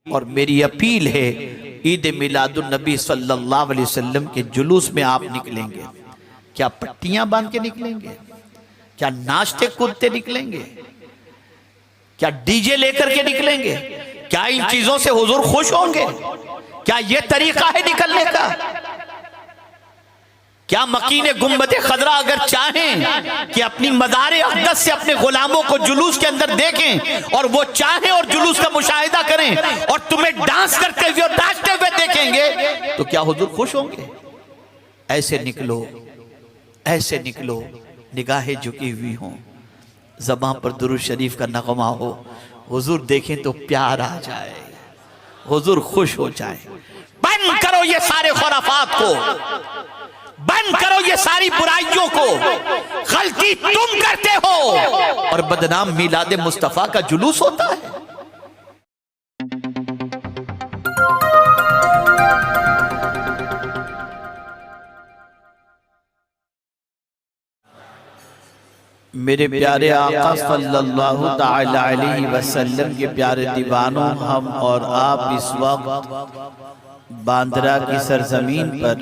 और मेरी अपील है, ईद मिलादुन नबी सल्लल्लाहु अलैहि वसल्लम के जुलूस में आप निकलेंगे, क्या पट्टियां बांध के निकलेंगे? क्या नाचते कूदते निकलेंगे? क्या डीजे लेकर के निकलेंगे? क्या इन चीजों से हुजूर खुश होंगे? क्या यह तरीका है निकलने का? क्या मकीने गुम्बदे खदरा अगर चाहें कि अपनी मज़ारे अक़दस से अपने गुलामों को जुलूस के अंदर देखें और वो चाहें और जुलूस का मुशाहिदा करें और तुम्हें डांस करते हुए और नाचते हुए देखेंगे, तो क्या हुजूर खुश होंगे? ऐसे निकलो, ऐसे निकलो, निगाहें झुकी हुई हों, ज़बां पर दुरूद शरीफ का नगमा हो, हुजूर देखें तो प्यार आ जाए, हुजूर खुश हो जाए। बंद करो ये सारे खुराफात को, बंद करो ये सारी बुराइयों को। गलती तुम करते हो और बदनाम मिलाद मुस्तफा का जुलूस होता है। मेरे प्यारे आका सल्लल्लाहु ताला अलैहि वसल्लम के प्यारे दीवानों, हम और आप इस वक्त बांद्रा की सरजमीन पर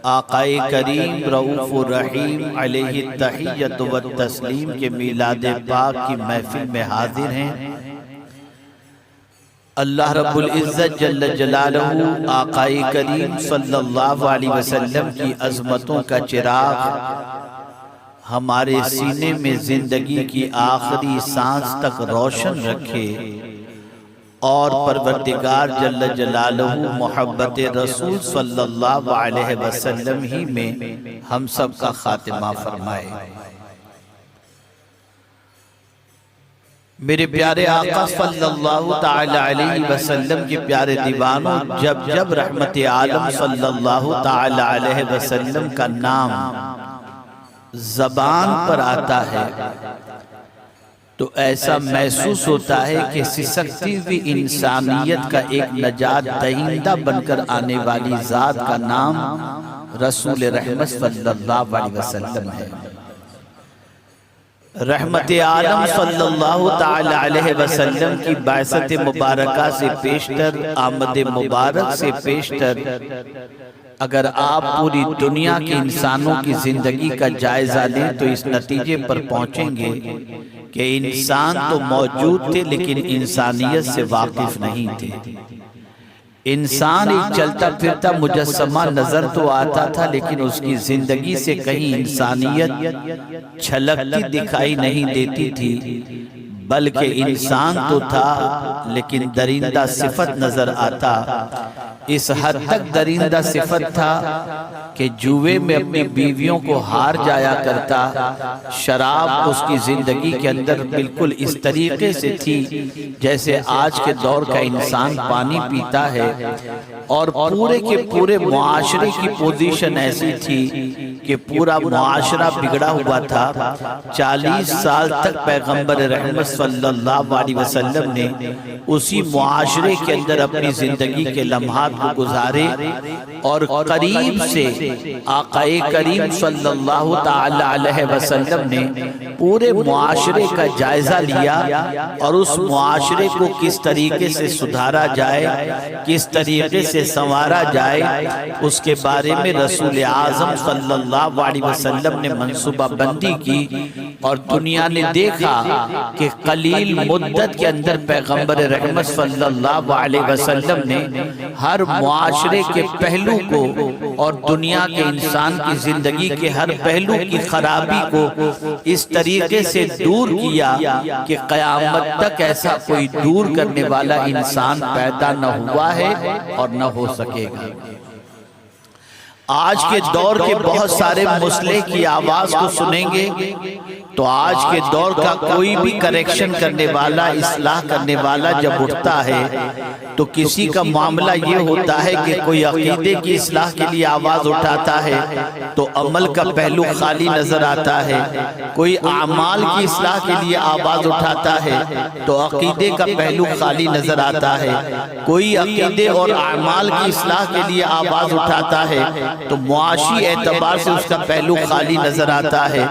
आकाए करीम रऊफ़ुर रहीम अलैहि तहिय्यत व तस्लीम के मीलाद पाक की महफिल में हाजिर हैं। अल्लाह रब्बुल इज़्ज़त जल्ल जलालहू आकाए करीम सल्लल्लाहु अलैहि वसल्लम की अज़मतों का चिराग हमारे सीने में जिंदगी की आखिरी सांस तक रोशन रखे और परवरदिगार जल्ल जलालहू मोहब्बत रसूल सल्लल्लाहु अलैहि वसल्लम ही में हम सब का खातिमा फरमाए। मेरे प्यारे आका सल्लल्लाहु ताला अलैहि वसल्लम के प्यारे दीवानों, जब जब रहमत आलम सल्लल्लाहु ताला अलैहि वसल्लम का नाम ज़बान पर आता है तो ऐसा महसूस होता है कि सिसकती हुई इंसानियत का एक नजात दहिंदा बनकर आने वाली ज़ात का नाम रसूल रहमत सल्लल्लाहु अलैहि वसल्लम है। रहमत आलम सल्लल्लाहु ताला अलैहि वसल्लम की बाइसत मुबारका से पेशतर, आमद मुबारक से पेशतर अगर आप पूरी दुनिया के इंसानों की जिंदगी का जायजा लें तो इस नतीजे पर पहुंचेंगे कि इंसान तो मौजूद थे लेकिन इंसानियत से वाकिफ नहीं थे। इंसान एक चलता फिरता मुजस्समा नजर तो आता था लेकिन उसकी जिंदगी से कहीं इंसानियत छलकती दिखाई नहीं देती थी, बल्कि इंसान तो था लेकिन दरिंदा सिफत नजर आता। इस हद तक दरिंदा सिफत था कि जुए में अपनी बीवियों को हार जाया करता। शराब उसकी जिंदगी के अंदर बिल्कुल इस तरीके से थी जैसे आज के दौर का इंसान पानी पीता है, और पूरे के पूरे मुआशरे की पोजीशन ऐसी थी कि पूरा मुआशरा बिगड़ा हुआ था। 40 साल तक पैगंबर रहमत सल्लल्लाहु अलैहि वसल्लम ने उसी मुआशरे के अंदर अपनी जिंदगी के लम्हात को गुजारे और करीब से आकाए करीम सल्लल्लाहु ताला अलैहि वसल्लम ने पूरे मुआशरे का जायजा लिया और उस मुआशरे को किस तरीके से सुधारा जाए, किस तरीके से संवारा जाए, उसके बारे में रसूल आज़म सल्लल्लाहु अलैहि वसल्लम ने मंसूबा बंदी की। और दुनिया ने देखा कि कलील मुद्दत के अंदर पैगंबर रहमत सल्लल्लाहु अलैहि वसल्लम ने हर मुआशरे के पहलू को और दुनिया के इंसान की जिंदगी के हर पहलू की खराबी को इस तरीके से दूर किया कि क़यामत तक ऐसा कोई दूर करने वाला इंसान पैदा न हुआ है और न हो सकेगा। आज के दौर के बहुत सारे मुस्लिह की आवाज को सुनेंगे तो आज के दौर का कोई भी करेक्शन करने वाला, इस्लाह करने वाला जब उठता है तो किसी का मामला ये होता है कि कोई अकीदे की इस्लाह के लिए आवाज उठाता है तो अमल का पहलू खाली नजर आता है, कोई आमाल की इस्लाह के लिए आवाज उठाता है तो अकीदे का पहलू खाली नजर आता है, कोई अकीदे और आमाल की इस्लाह के लिए आवाज उठाता है तो मुआशी एतबार से उसका पहलू खाली नजर आता है।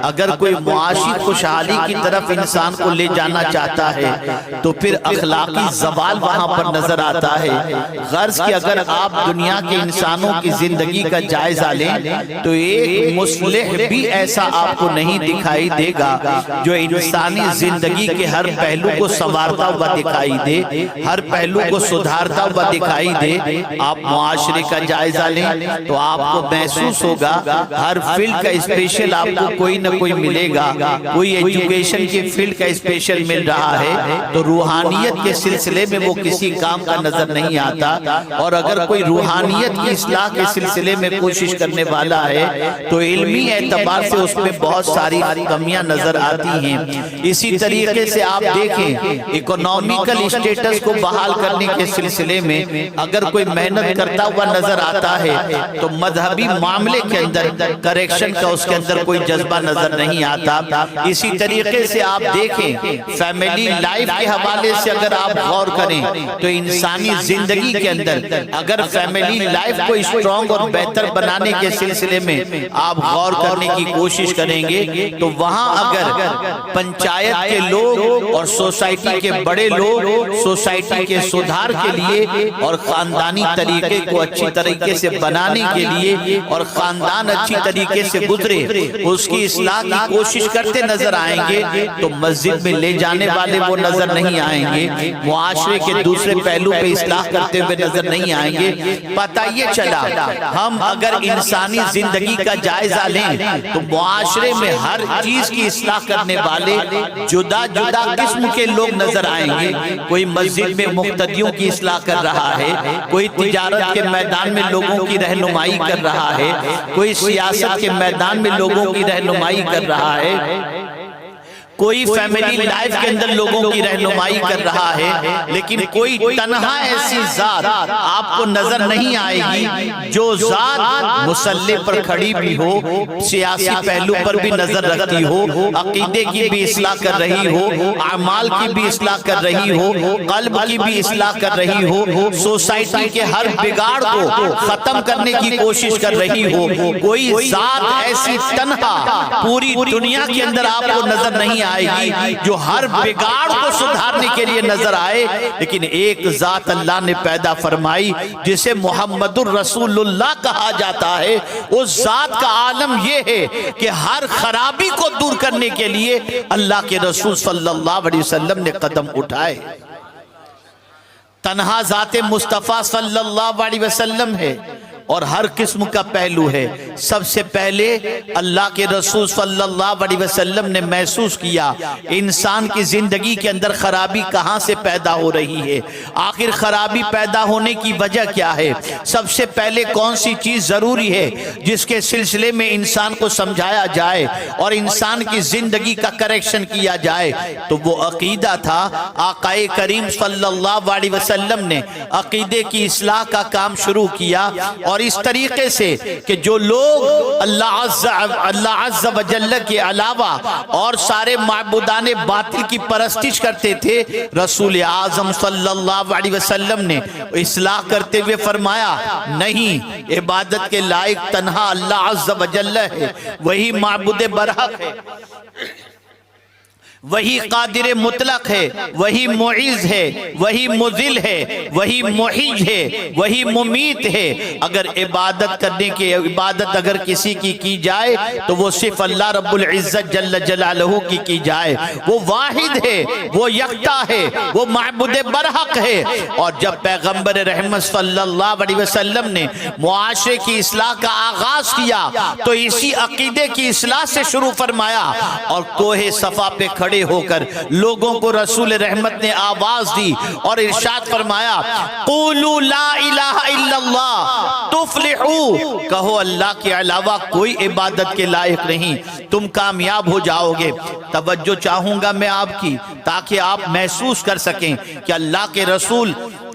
अगर कोई मुआशी खुशहाली की तरफ इंसान को ले जाना चाहता है तो फिर अखलाकी ज़वाल वहां पर नजर आता है। गर्ज कि अगर आप दुनिया के इंसानों की जिंदगी का जायजा लें तो एक मुस्लिह भी ऐसा आपको नहीं दिखाई देगा जो इंसानी जिंदगी के हर पहलू को संवारता हुआ दिखाई दे, हर पहलू को सुधारता हुआ दिखाई दे। आप मुआशरे का जायजा लें तो आपको महसूस होगा हर फील्ड का स्पेशल आपको कोई न कोई मिलेगा। कोई एजुकेशन की फील्ड का स्पेशल मिल रहा है तो रूहानियत के सिलसिले में वो किसी काम का नजर नहीं आता। और अगर कोई रूहानियत की इस्लाह के सिलसिले में कोशिश करने वाला है तो इल्मी एतबार से उसमें बहुत सारी कमियां नजर आती हैं। इसी तरीके से आप देखें इकोनॉमिकल स्टेटस को बहाल करने के सिलसिले में अगर कोई मेहनत करता हुआ नजर आता है तो मजहबी मामले के अंदर करेक्शन का उसके अंदर कोई जज्बा नजर नहीं आता। इसी तरीके से आप देखें फैमिली लाइफ के हवाले से अगर आप गौर करें तो इंसानी जिंदगी के अंदर अगर फैमिली लाइफ को स्ट्रॉन्ग और बेहतर बनाने के सिलसिले में आप गौर करने की कोशिश करेंगे तो वहां अगर पंचायत के लोग और सोसाइटी के बड़े लोग सोसाइटी के सुधार के लिए और खानदानी तरीके को अच्छी तरीके से बनाने के लिए और खानदान अच्छी तरीके से गुजरे उसकी इस्लाह की कोशिश करते नजर आएंगे तो मस्जिद में ले जाने वाले वो नजर नहीं आएंगे, मुआशरे के दूसरे पहलू पे इस्लाह करते हुए नजर नहीं आएंगे। पता ये चला हम अगर इंसानी जिंदगी का जायजा लें तो मुआशरे में हर चीज की इस्लाह करने वाले जुदा जुदा किस्म के लोग नजर आएंगे। कोई मस्जिद में मुक्तदियों की इस्लाह कर रहा है, कोई तिजारत के मैदान में लोगों की रहनुमाई कर रहा है, कोई सियासत के मैदान में लोगों की रहनुमाई कर रहा है, कोई फैमिली लाइफ के अंदर लोगों की रहनुमाई कर रहा है। लेकिन कोई तन्हा ऐसी जात आपको नजर नहीं आएगी जो जात मुसल्ले पर खड़ी भी हो, सियासी पहलू पर भी नजर रखती हो, अकीदे की भी इस्लाह कर रही हो, अमाल की भी इस्लाह कर रही हो, कल्ब की भी इस्लाह कर रही हो, सोसाइटी के हर बिगाड़ को खत्म करने की कोशिश कर रही हो। कोई जात ऐसी तन्हा पूरी दुनिया के अंदर आपको नजर नहीं आएगी जो हर बिगाड़ को सुधारने के लिए नजर आए। लेकिन एक जात अल्लाह ने पैदा फरमाई जिसे मोहम्मदुर रसूलुल्लाह कहा जाता है। उस जात का आलम यह है कि हर खराबी को दूर करने के लिए अल्लाह के रसूल सल्लल्लाहु अलैहि वसल्लम ने कदम उठाए। तन्हा जाते मुस्तफा सल्लल्लाहु अलैहि वसल्लम है और हर किस्म का पहलू है। सबसे पहले अल्लाह के रसूल सल्लल्लाहु अलैहि वसल्लम ने महसूस किया इंसान की जिंदगी के अंदर खराबी कहां से पैदा हो रही है, आखिर खराबी पैदा होने की वजह क्या है, सबसे पहले कौन सी चीज जरूरी है जिसके सिलसिले में इंसान को समझाया जाए और इंसान की जिंदगी का करेक्शन किया जाए। तो वो अकीदा था। आकाए करीम सल्लल्लाहु अलैहि वसल्लम ने अकीदे की इस्लाह का काम शुरू किया और इस तरीके से कि जो लोग अल्लाह अज़्ज़ा व जल्ल के अलावा और सारे माबूदाने बातिल की परस्तिश करते थे, रसूल आज़म सल्लल्लाहु अलैहि वसल्लम ने इस्लाह करते हुए फरमाया नहीं, इबादत के लायक तन्हा अल्लाह अज़्ज़ा व जल्ल है, वही माबूद बरहक है, वही कादिर मुतलक है, वही मुइज़ है, वही मुज़िल है, वही मुहीज है, वही मुमीत है। अगर इबादत करने की इबादत अगर किसी की जाए तो वो सिर्फ अल्लाह रब्बुल इज़्ज़त जल्ल जलालहू की जाए। वो वाहिद है, वो यकता है, वो माबूद बरहक है। और जब पैगंबर रहमत सल्लल्लाहु अलैहि वसल्लम ने मुआशरे की इस्लाह का आगाज किया तो इसी अकीदे की इस्लाह से शुरू फरमाया और कोहे सफा पे खड़े होकर लोगों को रसूल रहमत ने आवाज दी और इरशाद फरमाया क़ूलू ला इलाहा इल्लल्लाह तुफ्लिहू, कहो अल्लाह के अलावा कोई इबादत के लायक नहीं, तुम कामयाब हो जाओगे। तवज्जो चाहूंगा मैं आपकी ताकि आप महसूस कर सकें कि अल्लाह के रसूल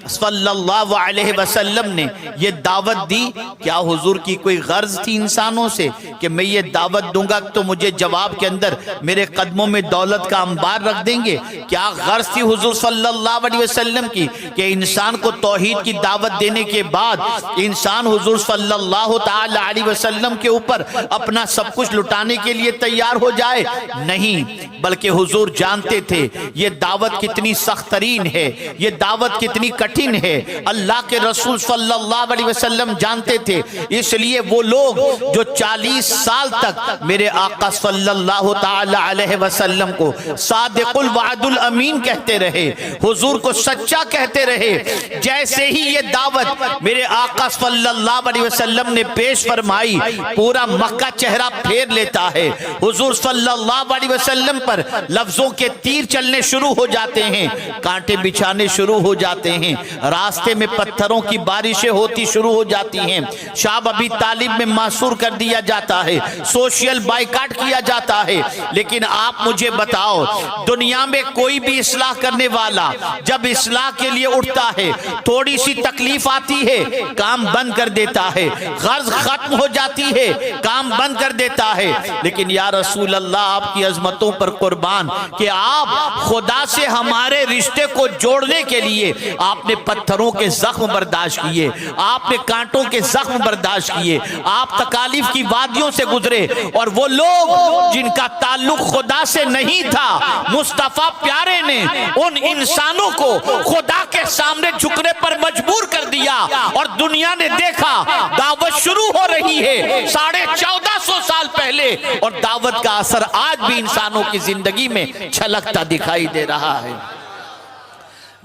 सल्लल्लाहु अलैहि वसल्लम ने ये दावत दी। क्या हुजूर की कोई गर्ज थी इंसानों से कि मैं ये दावत दूंगा तो मुझे जवाब के अंदर मेरे कदमों में दौलत का अंबार रख देंगे? क्या गर्ज थी हुजूर सल्लल्लाहु अलैहि वसल्लम की कि इंसान को तौहीद की दावत देने के बाद इंसान हुजूर सल्लल्लाहु ताला अलैहि वसल्लम के ऊपर अपना सब कुछ लुटाने के लिए तैयार हो जाए? नहीं, बल्कि हुजूर जानते थे ये दावत कितनी सख्त तरीन है, ये दावत कितनी कठिन है। अल्लाह के रसूल सल्लल्लाहु अलैहि वसल्लम जानते थे, इसलिए वो लोग जो 40 साल तक मेरे आका सल्लल्लाहु ताला अलैहि वसल्लम को सादिकुल वादुल अमीन कहते रहे, हुजूर को सच्चा कहते रहे, जैसे ही ये दावत मेरे आका सल्लल्लाहु अलैहि वसल्लम ने पेश फरमाई, पूरा मक्का चेहरा फेर लेता है। हुजूर सल्लल्लाहु अलैहि वसल्लम पर लफ्जों के तीर चलने शुरू हो जाते हैं, कांटे बिछाने शुरू हो जाते हैं, रास्ते में पत्थरों की बारिशें होती शुरू हो जाती हैं, शाब अबी तालिब में मासूर कर दिया जाता है, सोशल बाइकाट किया जाता है। लेकिन आप मुझे बताओ, दुनिया में कोई भी इस्लाह करने वाला जब इस्लाह के लिए उठता है, थोड़ी सी तकलीफ आती है, काम बंद कर देता है, गर्ज खत्म हो जाती है, काम बंद कर देता है। लेकिन या रसूल अल्लाह, आपकी अजमतों पर कुर्बान कि आप खुदा से हमारे रिश्ते को जोड़ने के लिए आपने पत्थरों के जख्म बर्दाश्त किए, आपने कांटों के जख्म बर्दाश्त किए, आप तकालीफ की वादियों से गुजरे, और वो लोग जिनका ताल्लुक खुदा से नहीं था, मुस्तफा प्यारे ने उन इंसानों को खुदा के सामने झुकने पर मजबूर कर दिया, और दुनिया ने देखा दावत शुरू हो रही है 1450 साल पहले, और दावत का असर आज भी इंसानों की जिंदगी में छलकता दिखाई दे रहा है।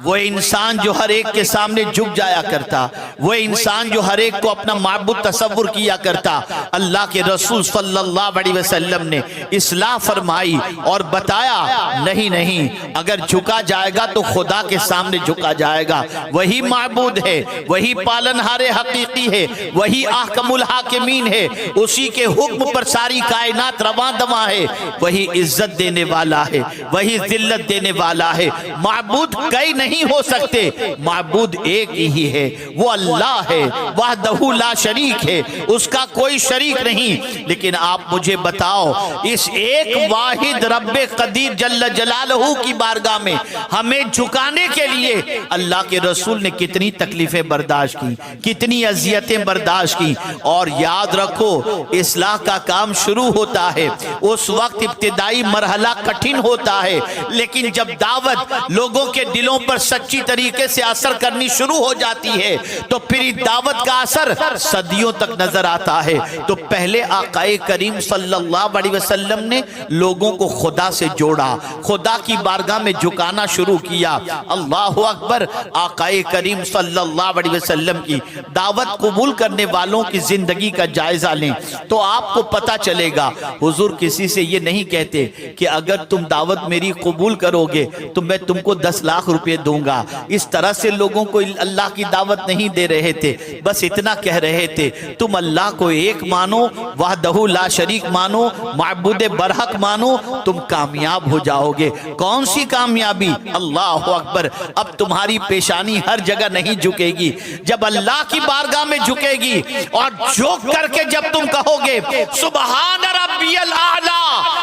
वो इंसान जो हर एक के सामने झुक जाया करता, वो इंसान जो हर एक को अपना माबूद तसव्वुर किया करता, अल्लाह के रसूल सल्लल्लाहु अलैहि वसल्लम ने इस्लाह फरमाई और बताया, नहीं नहीं, अगर झुका जाएगा तो खुदा के सामने झुका जाएगा। वही माबूद है, वही पालनहारे हकीकी है, वही ahkamul हाकिमीन है, उसी के हुक्म पर सारी कायनात रवां दवा है, वही इज्जत देने वाला है, वही जिल्लत देने वाला है। माबूद कई नहीं हो सकते, माबूद एक ही है, वो अल्लाह है, वहदहू ला शरीक है, उसका कोई शरीक नहीं। लेकिन आप मुझे बताओ, इस एक वाहिद रब्बे कदीर जल्ल जलालहू की बारगाह में हमें झुकाने के लिए अल्लाह के रसूल ने कितनी तकलीफें बर्दाश्त की, कितनी अजियतें बर्दाश्त की। और याद रखो, इस्लाह का काम शुरू होता है, उस वक्त इब्तिदाई मरहला कठिन होता है, लेकिन जब दावत लोगों के दिलों पर सच्ची तरीके से असर करनी शुरू हो जाती है, तो फिर दावत का असर सदियों तक नजर आता है। तो पहले आकाए करीम सल्लल्लाहु अलैहि वसल्लम ने लोगों को खुदा से जोड़ा, खुदा की बारगाह में झुकाना शुरू किया। अल्लाहु अकबर। आकाए करीम सल्लल्लाहु अलैहि वसल्लम की दावत कबूल करने वालों की जिंदगी का जायजा लें तो आपको पता चलेगा, हुजूर किसी से ये नहीं कहते कि अगर तुम दावत मेरी कबूल करोगे तो मैं तुमको 10 लाख रुपए दूंगा। इस तरह से लोगों को अल्लाह की दावत नहीं दे रहे थे, बस इतना कह रहे थे, तुम अल्लाह को एक मानो, वहदहू ला शरीक मानो, माबूद बरहक मानो, तुम कामयाब हो जाओगे। कौन सी कामयाबी? अल्लाह अकबर। अब तुम्हारी पेशानी हर जगह नहीं झुकेगी, जब अल्लाह की बारगाह में झुकेगी, और झुक करके जब तुम कहोगे सुबहान रब्बियल आला,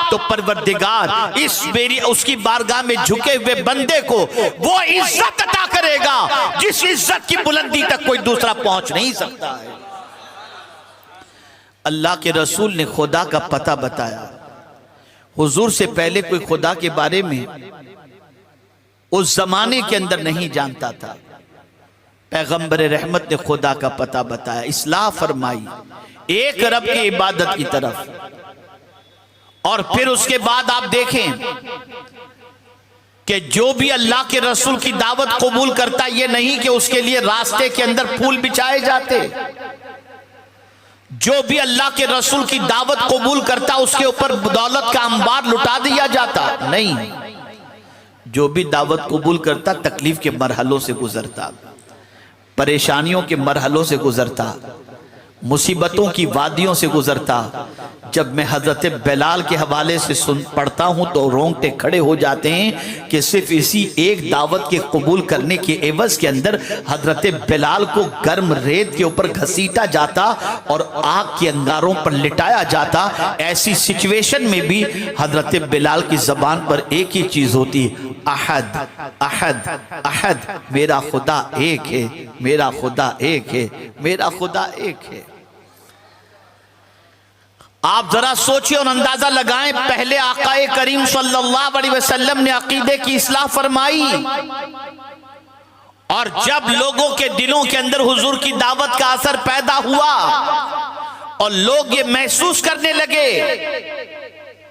तो परवरदिगार इस मेरी उसकी बारगाह में झुके हुए बंदे को वो इज्जत अता करेगा जिस इज्जत की बुलंदी तक कोई दूसरा पहुंच नहीं सकता है। अल्लाह के रसूल ने खुदा का पता बताया। हुजूर से पहले कोई खुदा के बारे में उस जमाने के अंदर नहीं जानता था। पैगंबर रहमत ने खुदा का पता बताया, इस्लाह फरमाई एक रब की इबादत की तरफ। और फिर उसके बाद आप देखें कि जो भी अल्लाह के रसूल की दावत कबूल करता, ये नहीं कि उसके लिए रास्ते के अंदर फूल बिछाए जाते। जो भी अल्लाह के रसूल की दावत कबूल करता, उसके ऊपर दौलत का अंबार लुटा दिया जाता नहीं। जो भी दावत कबूल करता, तकलीफ के मरहलों से गुजरता, परेशानियों के मरहलों से गुजरता, मुसीबतों की वादियों से गुजरता। जब मैं हजरत बिलाल के हवाले से पढ़ता हूं तो रोंगटे खड़े हो जाते हैं कि सिर्फ इसी एक दावत के कबूल करने के एवज के अंदर हजरत बिलाल को गर्म रेत के ऊपर घसीटा जाता और आग के अंगारों पर लिटाया जाता। ऐसी सिचुएशन में भी हजरत बिलाल की जबान पर एक ही चीज होती, अहद अहद अहद, मेरा खुदा एक है, मेरा खुदा एक है, मेरा खुदा एक है। आप जरा सोचिए और अंदाजा लगाएं, पहले आकाए करीम सल्लल्लाहु अलैहि वसल्लम ने अकीदे की इस्लाह फरमाई और जब लोगों के दिलों के अंदर हुजूर की दावत का असर पैदा हुआ और लोग ये महसूस करने लगे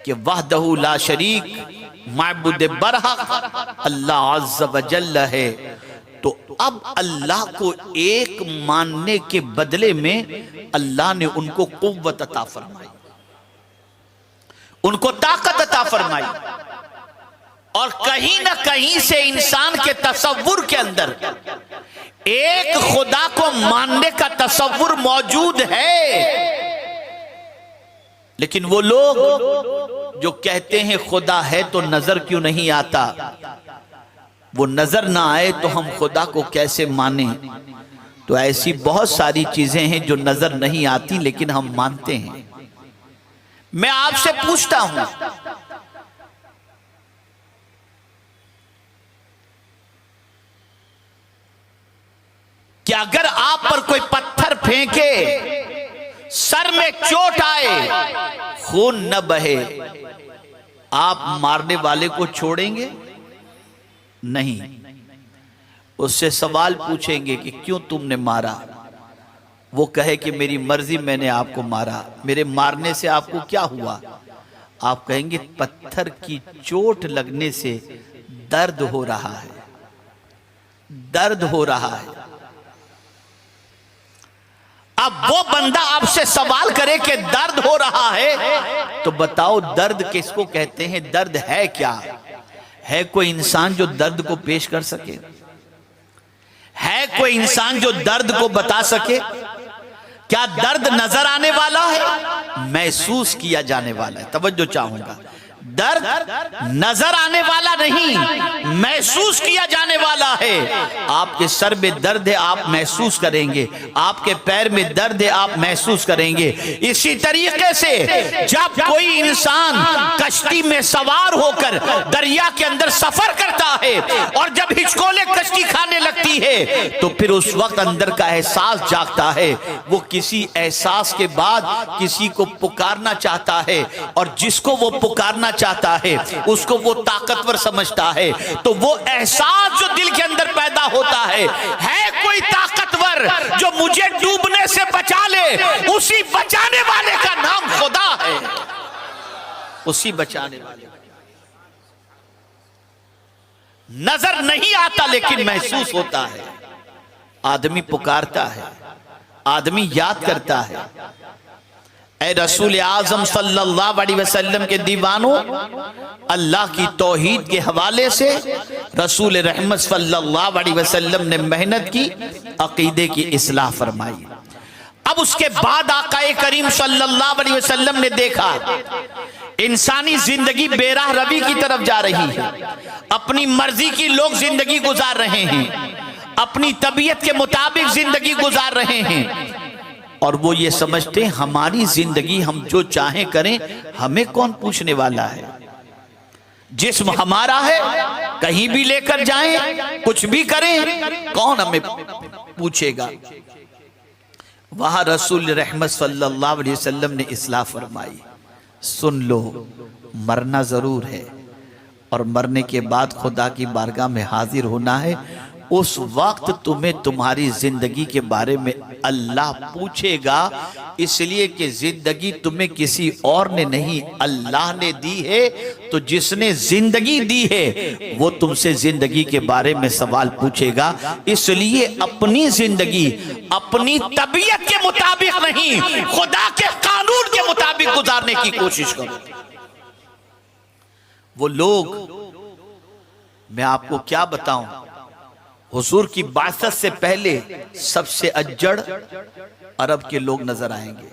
कि वहदहू ला शरीक माबूद बरहक अल्लाह अज़्ज़ व जल्ल है, तो अब अल्लाह को एक मानने के बदले में अल्लाह ने उनको कुव्वत अता फरमाई, उनको ताकत अता फरमाई। और कहीं ना कहीं से इंसान के तसव्वुर के अंदर एक खुदा को मानने का तसव्वुर मौजूद है, लेकिन वो लोग जो कहते हैं खुदा है तो नजर क्यों नहीं आता, वो नजर ना आए तो हम खुदा को कैसे माने। तो ऐसी बहुत सारी चीजें हैं जो नजर नहीं आती लेकिन हम मानते हैं। मैं आपसे पूछता हूं, कि अगर आप पर कोई पत्थर फेंके, सर में चोट आए, खून न बहे, आप मारने वाले को छोड़ेंगे? नहीं। उससे सवाल पूछेंगे कि क्यों तुमने मारा, वो कहे कि मेरी मर्जी, मैंने आपको मारा, मेरे मारने से आपको क्या हुआ? आप कहेंगे पत्थर की चोट लगने से दर्द हो रहा है, दर्द हो रहा है। अब वो बंदा आपसे सवाल करे कि दर्द हो रहा है, तो बताओ दर्द किसको कहते हैं, दर्द है क्या? है कोई इंसान जो दर्द को पेश कर सके? है कोई इंसान जो दर्द को बता सके? क्या दर्द नजर आने वाला है? महसूस किया जाने वाला है। तवज्जो चाहूंगा, दर्द नजर आने वाला नहीं, महसूस किया जाने वाला है। आपके सर में दर्द है, आप महसूस करेंगे, आपके पैर में दर्द है, आप महसूस करेंगे। इसी तरीके से जब कोई इंसान कश्ती में सवार होकर दरिया के अंदर सफर करता है और जब हिचकोले कश्ती खाने लगती है तो फिर उस वक्त अंदर का एहसास जागता है। वो किसी एहसास के बाद किसी को पुकारना चाहता है और जिसको वो पुकारना चाहता है उसको वो ताकतवर समझता है। तो वो एहसास जो दिल के अंदर पैदा होता है कोई ताकतवर जो मुझे डूबने से बचा ले, उसी बचाने वाले का नाम खुदा है, उसी बचाने वाले। नजर नहीं आता लेकिन महसूस होता है। आदमी पुकारता है, आदमी याद करता है। ऐ रसूल आजम सल्लल्लाहु अलैहि वसल्लम के दीवानों, अल्लाह की तौहीद के हवाले से रसूल रहमत सल्लल्लाहु अलैहि वसल्लम ने मेहनत की, अकीदे की इस्लाह फरमाई। अब उसके बाद आकाए करीम सल्लल्लाहु अलैहि वसल्लम ने देखा इंसानी जिंदगी बेराह रवी की तरफ जा रही है, अपनी मर्जी की लोग जिंदगी गुजार रहे हैं, अपनी तबीयत के मुताबिक जिंदगी गुजार रहे हैं और वो ये समझते हैं हमारी जिंदगी हम जो चाहें करें, हमें कौन पूछने वाला है। जिस्म हमारा है, कहीं भी लेकर जाएं, कुछ भी करें, कौन हमें पूछेगा। वहां रसूल रहमत सल्लल्लाहु अलैहि वसल्लम ने इस्लाह फरमाई, सुन लो, मरना जरूर है और मरने के बाद खुदा की बारगाह में हाजिर होना है। उस वक्त तुम्हें तुम्हारी जिंदगी के बारे में अल्लाह पूछेगा, इसलिए कि जिंदगी तुम्हें किसी और ने नहीं, अल्लाह ने दी है। तो जिसने जिंदगी दी है वो तुमसे जिंदगी के बारे में सवाल पूछेगा। इसलिए अपनी जिंदगी अपनी तबीयत के मुताबिक नहीं, खुदा के कानून के मुताबिक गुजारने की कोशिश करो। वो लोग, मैं आपको क्या बताऊं, हुजूर की बासत से पहले सबसे अज्जड़ अरब के लोग नजर आएंगे,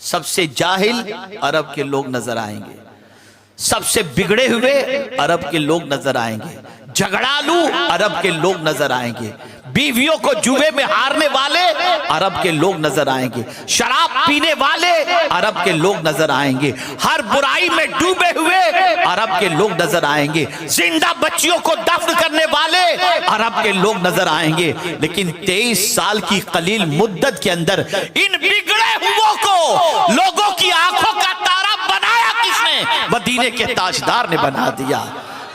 सबसे जाहिल अरब के लोग नजर आएंगे, सबसे बिगड़े हुए अरब के लोग नजर आएंगे, झगड़ालू अरब के लोग नजर आएंगे, बीवियों को जुए में हारने वाले अरब के लोग नजर आएंगे, शराब पीने वाले अरब के लोग नजर आएंगे, हर बुराई में डूबे हुए अरब के लोग नजर आएंगे, जिंदा बच्चियों को दफन करने वाले अरब के लोग नजर आएंगे। लेकिन 23 साल की कलील मुद्दत के अंदर इन बिगड़े हुओं को लोगों की आंखों का तारा बनाया किसने? मदीने के ताजदार ने बना दिया।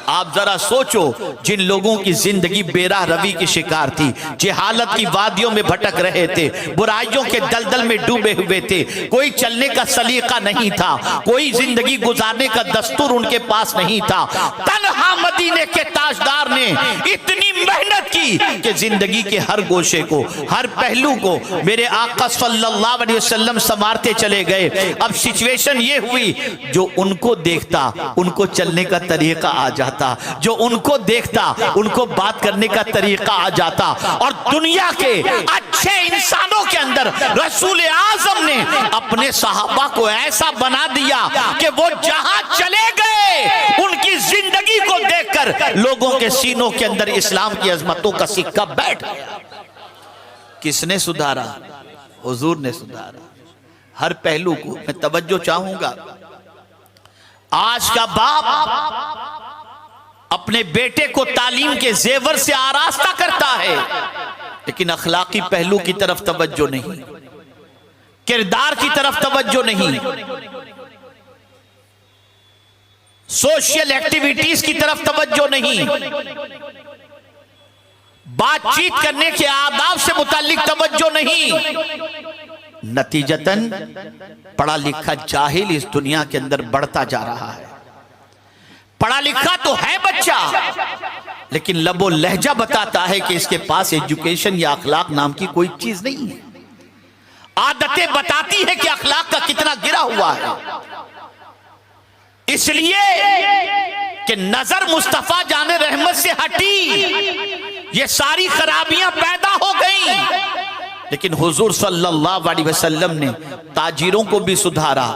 आप जरा सोचो, जिन लोगों की जिंदगी बेराह रवी की शिकार थी, जहालत की वादियों में भटक रहे थे, बुराइयों के दलदल में डूबे हुए थे, कोई चलने का सलीका नहीं था, कोई जिंदगी गुजारने का दस्तूर उनके पास नहीं था, तन्हा मदीने के ताजदार ने इतनी मेहनत की कि जिंदगी के हर गोशे को, हर पहलू को मेरे आका सल्लल्लाहु अलैहि वसल्लम संवारते चले गए। अब सिचुएशन ये हुई, जो उनको देखता उनको चलने का तरीका आ जाता, जो उनको देखता उनको बात करने का तरीका आ जाता, और दुनिया के अच्छे इंसानों के अंदर रसूल आजम ने अपने सहाबा को ऐसा बना दिया कि वो जहां चले गए उनकी जिंदगी को देखकर लोगों के सीनों के अंदर इस्लाम की अजमतों का सिक्का बैठ गया। किसने सुधारा? हुजूर ने सुधारा। हर पहलू को मैं तवज्जो चाहूंगा। आज का बाप अपने बेटे को तालीम के जेवर से आरास्ता करता है, लेकिन अखलाकी पहलू की तरफ तवज्जो नहीं, किरदार की तरफ तवज्जो नहीं, सोशल एक्टिविटीज की तरफ तवज्जो नहीं, बातचीत करने के आदाब से मुताल्लिक तवज्जो नहीं। नतीजतन पढ़ा लिखा जाहिल इस दुनिया के अंदर बढ़ता जा रहा है। पढ़ा लिखा तो है बच्चा, लेकिन लबो लहजा बताता है कि इसके पास एजुकेशन या अखलाक नाम की कोई चीज नहीं है। आदतें बताती है कि अखलाक का कितना गिरा हुआ है। इसलिए कि नजर मुस्तफा जाने रहमत से हटी, ये सारी खराबियां पैदा हो गई। लेकिन हुजूर सल्लल्लाहु अलैहि वसल्लम ने ताजिरों को भी सुधारा,